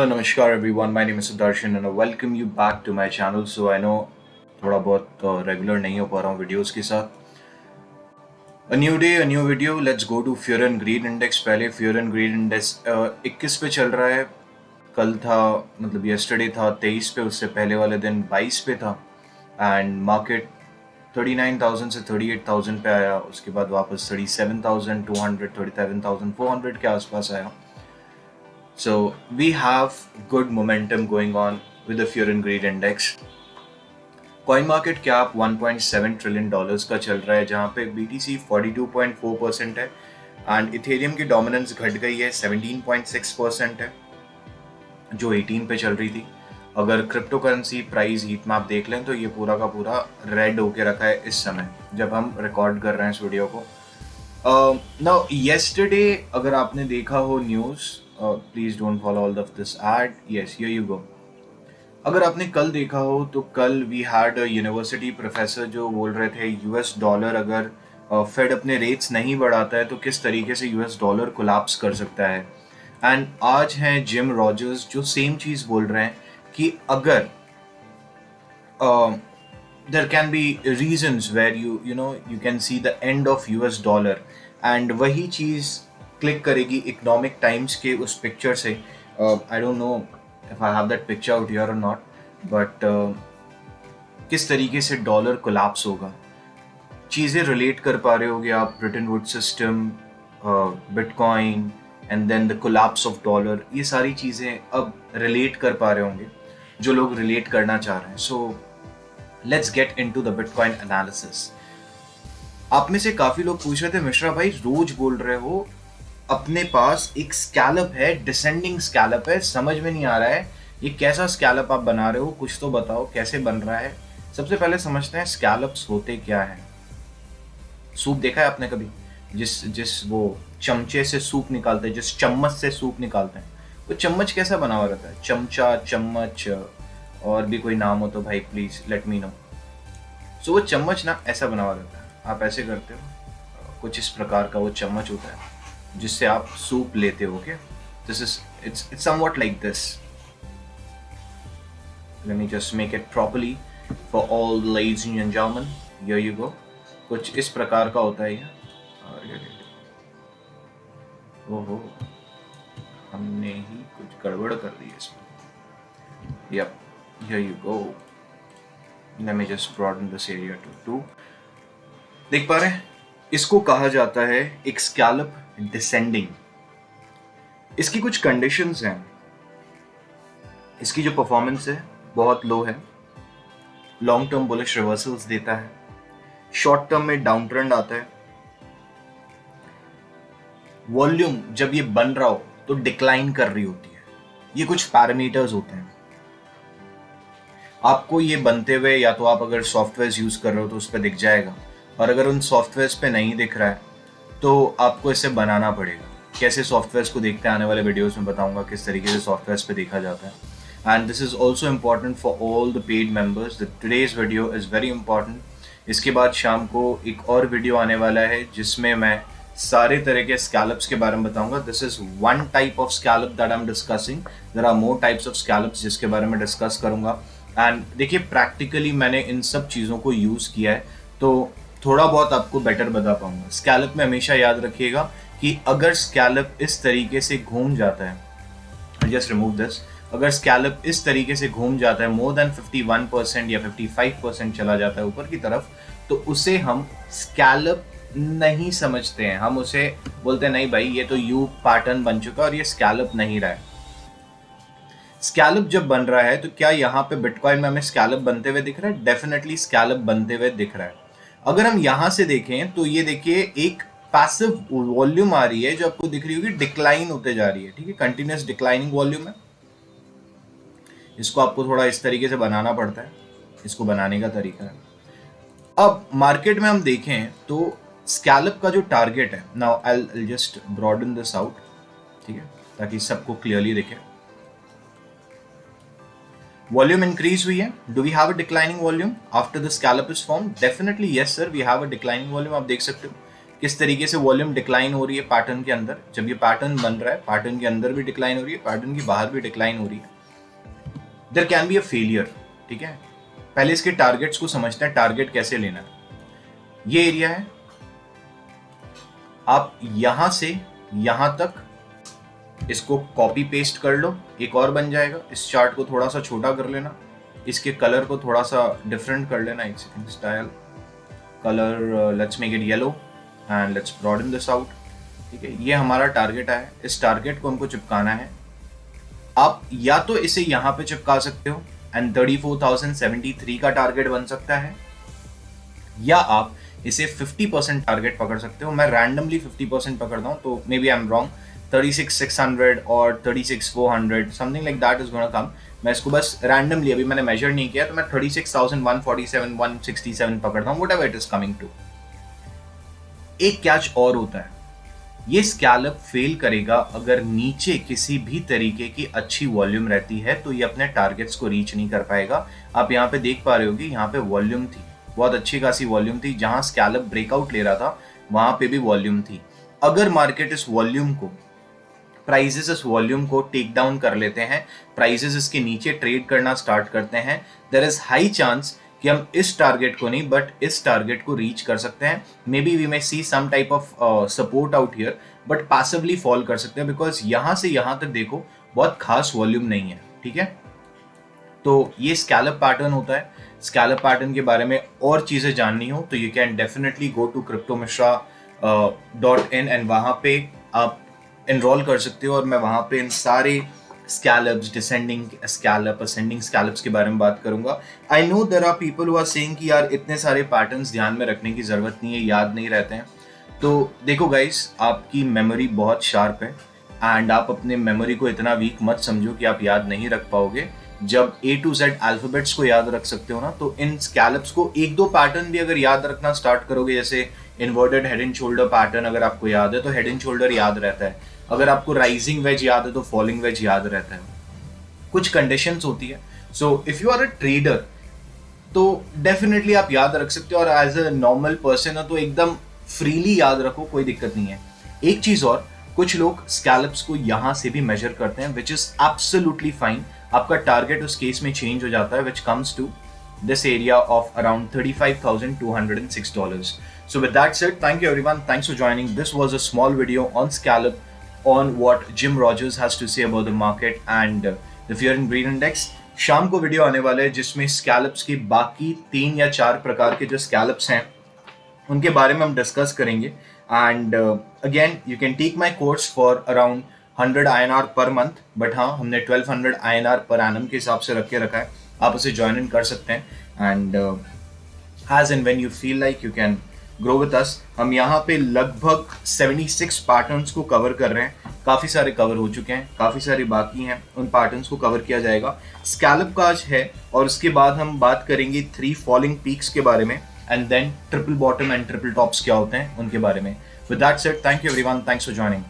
Hello, Namaskar everyone. My name is Sudarshan and I welcome you back to my channel. So I know थोड़ा बहुत regular नहीं हो पा रहा हूँ वीडियोस के साथ. A new day, a new video. Let's go to Fear and Greed Index. पहले Fear and Greed Index 21 पे चल रहा है. कल था मतलब yesterday था 23 पे, उससे पहले वाले दिन 22 पे था एंड मार्केट 39,000 से 38,000 पे आया. उसके बाद वापस 37,200 37,400 के आसपास आया. So we have good momentum going on with the Fear and Greed Index. Coin market cap 1.7 trillion dollars का चल रहा है, जहाँ पे BTC 42.4% है एंड इथेरियम की डोमिनेंस घट गई है, 17.6% है जो 18 पे चल रही थी. अगर crypto currency price heat map देख लें तो ये पूरा का पूरा रेड होके रखा है इस समय जब हम रिकॉर्ड कर रहे हैं इस वीडियो को. नाउ येस्टरडे अगर आपने देखा हो news, please don't follow all of this ad. Yes, here you go. अगर आपने कल देखा हो तो कल वी हैड यूनिवर्सिटी प्रोफेसर जो बोल रहे थे यूएस डॉलर अगर फेड अपने रेट्स नहीं बढ़ाता है तो किस तरीके से यूएस डॉलर कोलैप्स कर सकता है. एंड आज हैं जिम रॉजर्स जो सेम चीज़ बोल रहे हैं कि अगर there can be reasons where you can see the end of US dollar and वही चीज़ क्लिक करेगी इकोनॉमिक टाइम्स के उस पिक्चर से. I don't know if I have that picture out here or not, but किस तरीके से dollar collapse होगा. चीज़ें रिलेट कर पा रहे होगे आप, Bretton wood system, bitcoin and then the collapse of dollar. ये सारी चीज़ें अब रिलेट कर पा रहे होंगे जो लोग रिलेट करना चाह रहे हैं. So let's get into the bitcoin analysis. आप में से काफ़ी लोग पूछ रहे थे मिश्रा भाई रोज बोल रहे हो अपने पास एक स्कैलप है, डिसेंडिंग स्कैलप है, समझ में नहीं आ रहा है ये कैसा स्कैलप आप बना रहे हो, कुछ तो बताओ कैसे बन रहा है. सबसे पहले समझते हैं स्कैलप्स होते क्या हैं. सूप देखा है आपने कभी? जिस वो चमचे से सूप निकालते हैं, जिस चम्मच से सूप निकालते हैं, वो चम्मच कैसा बना हुआ रहता है? चमचा, चम्मच और भी कोई नाम हो तो भाई प्लीज लेट मी नो. सो वो चम्मच ना ऐसा बना हुआ रहता है, आप ऐसे करते हो, कुछ इस प्रकार का वो चम्मच होता है जिससे आप सूप लेते हो. Okay, this is it's somewhat like this. Late me just make it properly for all ladies and gentleman. Here you गो. कुछ इस प्रकार का होता है ये. ओहो, हमने ही कुछ गड़बड़ कर दी इसमें. Yup, here you go. Let me just broaden this area to 2. देख पा रहे हैं? इसको कहा जाता है एक स्कैलप डिसेंडिंग. इसकी कुछ कंडीशंस हैं. इसकी जो परफॉर्मेंस है बहुत लो है, लॉन्ग टर्म बुलिश रिवर्सल्स देता है, शॉर्ट टर्म में डाउन ट्रेंड आता है, वॉल्यूम जब ये बन रहा हो तो डिक्लाइन कर रही होती है. ये कुछ पैरामीटर्स होते हैं. आपको ये बनते हुए या तो आप अगर सॉफ्टवेयर यूज कर रहे हो तो उस पर दिख जाएगा, और अगर उन सॉफ्टवेयर पे नहीं दिख रहा है तो आपको इसे बनाना पड़ेगा. कैसे सॉफ्टवेयर्स को देखते हैं आने वाले वीडियोस में बताऊंगा किस तरीके से सॉफ्टवेयर्स पे देखा जाता है. And this is also important for all the paid members. The today's video is very important. इसके बाद शाम को एक और वीडियो आने वाला है जिसमें मैं सारे तरह के स्कैलप्स के बारे में बताऊंगा. This is one type of scallop that I am discussing. There are more types of scallops जिसके बारे में डिस्कस करूंगा. एंड देखिए प्रैक्टिकली मैंने इन सब चीज़ों को यूज़ किया है तो थोड़ा बहुत आपको बेटर बता पाऊंगा. स्कैलप में हमेशा याद रखिएगा कि अगर स्कैलप इस तरीके से घूम जाता है, जस्ट रिमूव दिस, अगर स्कैलप इस तरीके से घूम जाता है मोर देन 51% या 55% चला जाता है ऊपर की तरफ, तो उसे हम स्कैलप नहीं समझते हैं. हम उसे बोलते हैं नहीं भाई ये तो यू पैटर्न बन चुका और ये स्कैलप नहीं रहा है. स्कैलप जब बन रहा है तो क्या यहाँ पे बिटकॉइन में हमें स्कैलप बनते हुए दिख रहा है? डेफिनेटली स्कैलप बनते हुए दिख रहा है. अगर हम यहां से देखें तो ये देखिए एक पैसिव वॉल्यूम आ रही है जो आपको दिख रही होगी, डिक्लाइन होते जा रही है. ठीक है, कंटिन्यूस डिक्लाइनिंग वॉल्यूम है. इसको आपको थोड़ा इस तरीके से बनाना पड़ता है, इसको बनाने का तरीका है. अब मार्केट में हम देखें तो स्कैलप का जो टारगेट है, now I will just broaden this out, ठीक है, ताकि सबको क्लियरली दिखे. वॉल्यूम इंक्रीज हुई है. Do we have a declining volume after the scallop is form? Definitely yes sir, we have a declining volume. आप देख सकते हो किस तरीके से वॉल्यूम डिक्लाइन हो रही है पैटर्न के अंदर, जब ये पैटर्न बन रहा है पैटर्न के अंदर भी डिक्लाइन हो रही है, पैटर्न के बाहर भी डिक्लाइन हो रही है, there can be a failure. ठीक है, पहले इसके टारगेट्स को समझते हैं, टारगेट कैसे लेना है। ये एरिया है, आप यहां से यहां तक इसको कॉपी पेस्ट कर लो, एक और बन जाएगा। इस चार्ट को थोड़ा सा छोटा कर लेना, इसके कलर को थोड़ा सा डिफरेंट कर लेना। एक second, style colour let's make it yellow and let's broaden this out. ठीक है, ये हमारा टारगेट है, इस टारगेट को हमको चिपकाना है। आप या तो इसे यहां पे चिपका सकते हो एंड 34,073 का टारगेट बन सकता है, या आप इसे 50% टारगेट पकड़ सकते हो। मैं रैंडमली 50% पकड़ता हूं, तो maybe I am wrong, 36,600 और 36,400 something like that is gonna come. मैं इसको बस रैंडमली, अभी मैंने मेजर नहीं किया, तो मैं 36,147 167 पकड़ता हूँ, whatever it is coming to. एक कैच और होता है, ये स्कैलप फेल करेगा अगर नीचे किसी भी तरीके की अच्छी वॉल्यूम रहती है, तो ये अपने टारगेट्स को रीच नहीं कर पाएगा। आप यहाँ पे देख पा रहे होगे, यहाँ पे वॉल्यूम थी, बहुत अच्छी खासी वॉल्यूम थी, जहां स्कैलप ब्रेकआउट ले रहा था वहां पे भी वॉल्यूम थी। अगर मार्केट इस वॉल्यूम को, प्राइसेस इस वॉल्यूम को टेक डाउन कर लेते हैं, प्राइसेस इसके नीचे ट्रेड करना स्टार्ट करते हैं, देयर इज हाई चांस कि हम इस टारगेट को नहीं बट इस टारगेट को रीच कर सकते हैं। Maybe we may see some type of support out here, but passively fall कर सकते हैं, बिकॉज यहां से यहां तक देखो बहुत खास वॉल्यूम नहीं है। ठीक है, तो ये स्कैलप पैटर्न होता है। स्कैलप पैटर्न के बारे में और चीजें जाननी हो तो you can definitely go to cryptomishra.in and वहां पे आप एनरोल कर सकते हो, और मैं वहां पे इन सारे scallops, descending scallop, ascending scallops के बारे में बात करूंगा। I know there are people who are saying कि यार इतने सारे पैटर्न्स ध्यान में रखने की जरूरत नहीं है, याद नहीं रहते हैं। तो देखो गाइस, आपकी मेमोरी बहुत शार्प है एंड आप अपने मेमोरी को इतना वीक मत समझो कि आप याद नहीं रख पाओगे। जब A to Z अल्फाबेट्स को याद रख सकते हो ना, तो इन स्कैलप्स को एक दो पैटर्न भी अगर याद रखना स्टार्ट करोगे, जैसे inverted head and shoulder pattern अगर आपको याद है तो हेड एंड शोल्डर याद रहता है, अगर आपको राइजिंग वेज याद है तो फॉलिंग वेज याद रहता है। कुछ कंडीशंस होती है, so if you are a trader तो डेफिनेटली आप याद रख सकते हो, और एज अ नॉर्मल पर्सन है तो एकदम फ्रीली याद रखो, कोई दिक्कत नहीं है। एक चीज और, कुछ लोग स्कैलप्स को यहां से भी मेजर करते हैं, विच इज एब्सोल्युटली फाइन। आपका टारगेट उस केस में चेंज हो जाता है, which comes to this area of around $35,206. So with that said, thank you everyone. Thanks for joining. This was a small video on scallop, on what Jim Rogers has to say about the market and the fear and greed index. शाम को video आने वाला है जिसमें scallops की बाकी 3 या 4 प्रकार के जो स्कैलप्स हैं उनके बारे में हम डिस्कस करेंगे। And again you can take my course for around 100 INR per month, but हाँ हमने 1200 INR पर एनम के हिसाब से रख के रखा है, आप उसे ज्वाइन इन कर सकते हैं। And as and when you feel like you can grow with us. हम यहाँ पे लगभग 76 पैटर्न्स को कवर कर रहे हैं, काफ़ी सारे कवर हो चुके हैं, काफ़ी सारे बाकी हैं, उन पैटर्न्स को कवर किया जाएगा। स्कैलप का आज है, और उसके बाद हम बात करेंगे 3 फॉलिंग पीक्स के बारे में, and then triple bottom and triple tops क्या होते हैं उनके बारे में। With that said, thank you everyone, thanks for joining.